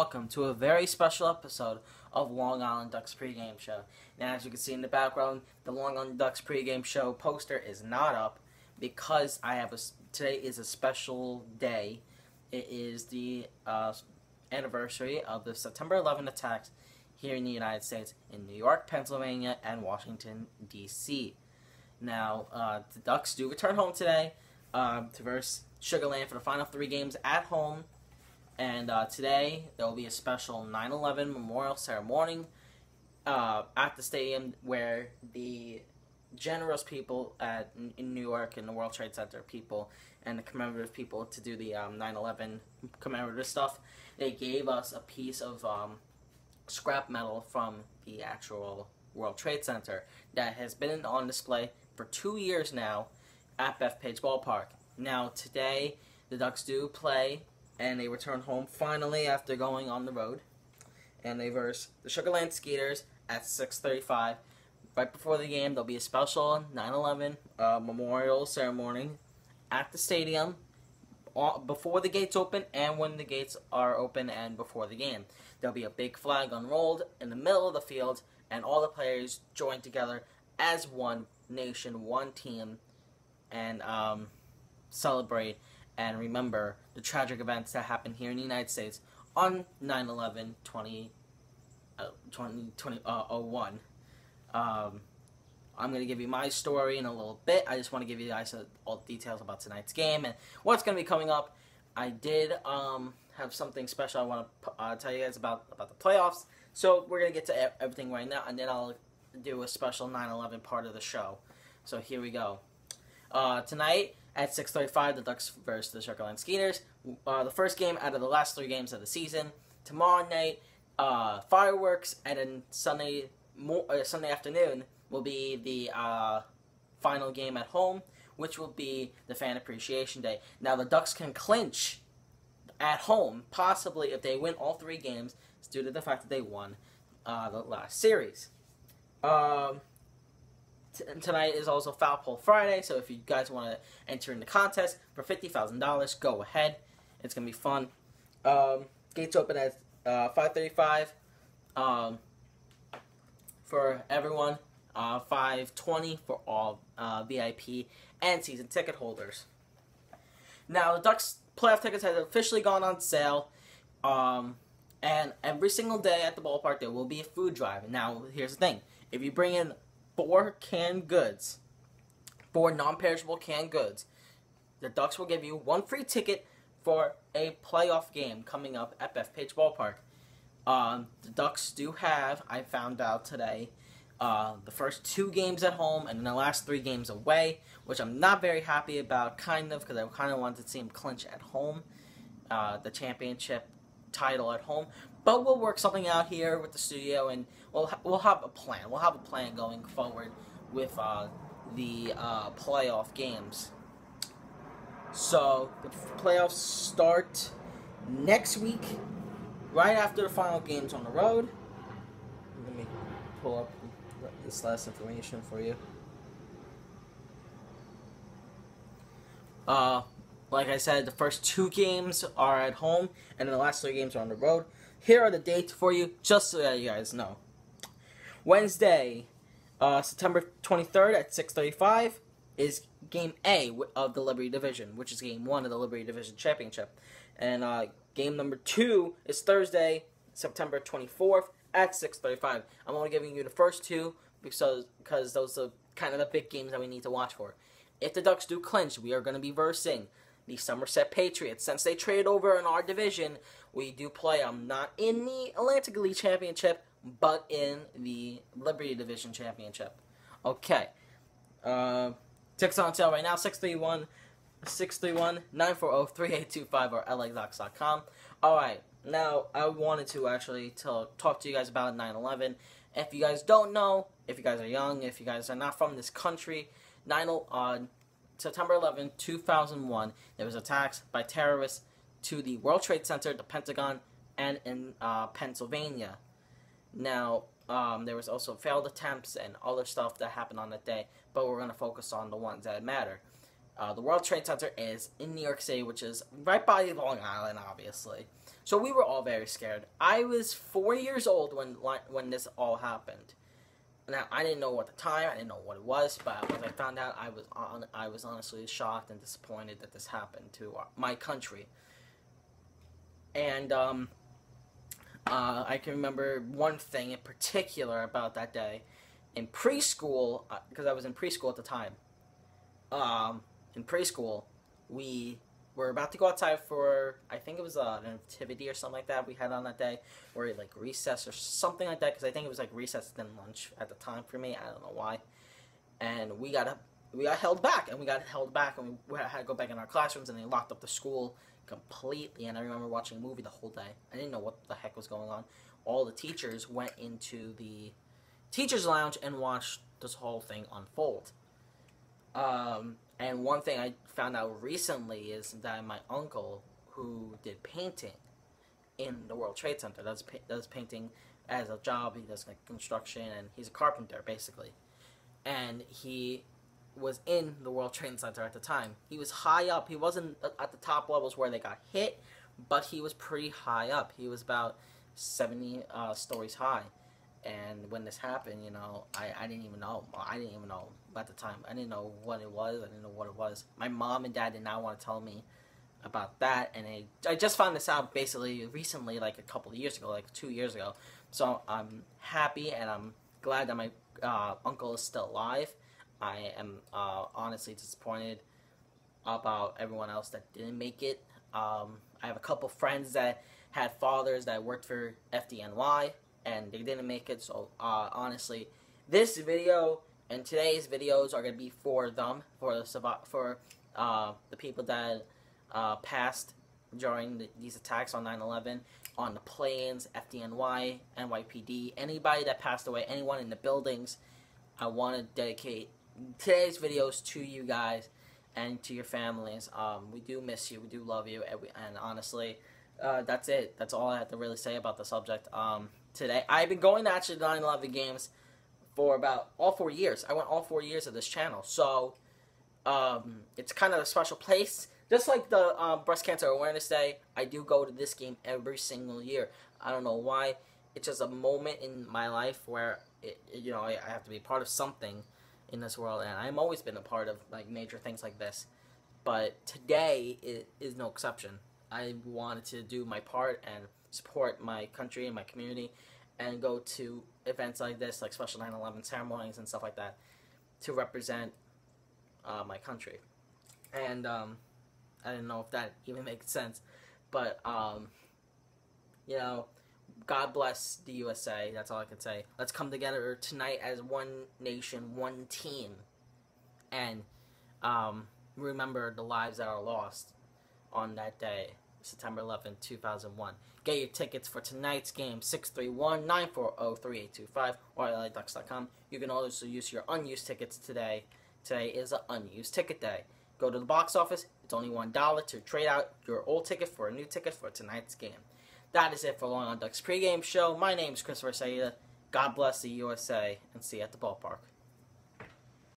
welcome to a very special episode of Long Island Ducks Pregame Show. Now, as you can see in the background, the Long Island Ducks Pregame Show poster is not up because today is a special day. It is the anniversary of the September 11 attacks here in the United States, in New York, Pennsylvania, and Washington, D.C. Now, the Ducks do return home today to verse Sugar Land for the final 3 games at home. And today, there will be a special 9/11 memorial ceremony at the stadium where the generous people in New York and the World Trade Center people and the commemorative people to do the 9/11 commemorative stuff, they gave us a piece of scrap metal from the actual World Trade Center that has been on display for 2 years now at Bethpage Ballpark. Now, today, the Ducks do play, and they return home finally after going on the road. And they verse the Sugar Land Skeeters at 6:35. Right before the game, there'll be a special 9/11 memorial ceremony at the stadium before the gates open and when the gates are open and before the game. There'll be a big flag unrolled in the middle of the field, and all the players join together as one nation, one team, and celebrate and remember the tragic events that happened here in the United States on 9/11/2001. I'm going to give you my story in a little bit. I just want to give you guys all the details about tonight's game and what's going to be coming up. I did have something special I want to tell you guys about the playoffs. So we're going to get to everything right now, and then I'll do a special 9/11 part of the show. So here we go. Tonight at 6:35, the Ducks versus the Sugar Land Skeeters. The first game out of the last 3 games of the season. Tomorrow night, fireworks, and then Sunday afternoon will be the final game at home, which will be the Fan Appreciation Day. Now, the Ducks can clinch at home, possibly if they win all 3 games, it's due to the fact that they won the last series. Tonight is also Foul Pole Friday, so if you guys want to enter in the contest for $50,000, go ahead. It's going to be fun. Gates open at 5:35 for everyone, 5:20 for all VIP and season ticket holders. Now, the Ducks playoff tickets have officially gone on sale, and every single day at the ballpark there will be a food drive. Now, here's the thing. If you bring in 4 canned goods, 4 non-perishable canned goods, the Ducks will give you 1 free ticket for a playoff game coming up at Bethpage Ballpark. The Ducks do have, I found out today, the first 2 games at home and then the last 3 games away, which I'm not very happy about, because I kind of wanted to see them clinch at home, the championship title at home. But we'll work something out here with the studio, and we'll have a plan. We'll have a plan going forward with the playoff games. So the playoffs start next week, right after the final games on the road. Let me pull up this last information for you. Like I said, the first 2 games are at home, and then the last 3 games are on the road. Here are the dates for you, just so that you guys know. Wednesday, September 23rd at 6:35 is Game A of the Liberty Division, which is Game 1 of the Liberty Division Championship. And Game number 2 is Thursday, September 24th at 6:35. I'm only giving you the first 2 because those are kind of the big games that we need to watch for. If the Ducks do clinch, we are going to be versing the Somerset Patriots. Since they traded over in our division, we do play not in the Atlantic League Championship, but in the Liberty Division Championship. Okay. Tickets on sale right now, 631-940-3825 or ladocs.com. Alright, now I wanted to actually talk to you guys about 9/11. If you guys don't know, if you guys are young, if you guys are not from this country, September 11, 2001, there was attacks by terrorists to the World Trade Center, the Pentagon, and in Pennsylvania. Now, there was also failed attempts and other stuff that happened on that day, but we're going to focus on the ones that matter. The World Trade Center is in New York City, which is right by Long Island, obviously. So we were all very scared. I was 4 years old when this all happened. Now, I didn't know at the time, I didn't know what it was, but when I found out, I was honestly shocked and disappointed that this happened to my country. And I can remember one thing in particular about that day. In preschool, because I was in preschool at the time, in preschool, we were about to go outside for, I think it was an activity or something like that we had on that day, or like recess or something like that, because I think it was like recess then lunch at the time for me. I don't know why. And we got held back, and we had to go back in our classrooms, and they locked up the school completely. And I remember watching a movie the whole day. I didn't know what the heck was going on. All the teachers went into the teachers' lounge and watched this whole thing unfold. And one thing I found out recently is that my uncle, who did painting in the World Trade Center, does painting as a job. He does like construction, and he's a carpenter basically. And he was in the World Trade Center at the time. He was high up. He wasn't at the top levels where they got hit, but he was pretty high up. He was about 70 stories high. And when this happened, you know, I didn't even know. I didn't even know at the time. I didn't know what it was. I didn't know what it was. My mom and dad did not want to tell me about that. And I just found this out basically recently, like a couple of years ago, like 2 years ago. So I'm happy, and I'm glad that my uncle is still alive. I am honestly disappointed about everyone else that didn't make it. I have a couple friends that had fathers that worked for FDNY, and they didn't make it. So honestly, this video and today's videos are going to be for them, for the people that passed during these attacks on 9/11, on the planes, FDNY, NYPD, anybody that passed away, anyone in the buildings. I want to dedicate today's videos to you guys and to your families. We do miss you. We do love you. And honestly, that's it. That's all I have to really say about the subject. Today, I've been going to actually the 9/11 games for about all 4 years. I went all 4 years of this channel. So, it's kind of a special place. Just like the Breast Cancer Awareness Day, I do go to this game every single year. I don't know why. It's just a moment in my life where, you know, I have to be part of something in this world. And I've always been a part of, like, major things like this. But today is no exception. I wanted to do my part and support my country and my community and go to events like this, like special 9/11 ceremonies and stuff like that, to represent my country. And I didn't know if that even makes sense, but you know, God bless the USA. That's all I can say. Let's come together tonight as one nation, one team, and remember the lives that are lost on that day, September 11th, 2001. Get your tickets for tonight's game, 631-940-3825, or LADucks.com. You can also use your unused tickets today. Today is an unused ticket day. Go to the box office. It's only $1 to trade out your old ticket for a new ticket for tonight's game. That is it for Long on Ducks pregame show. My name is Christopher Saitta. God bless the USA, and see you at the ballpark.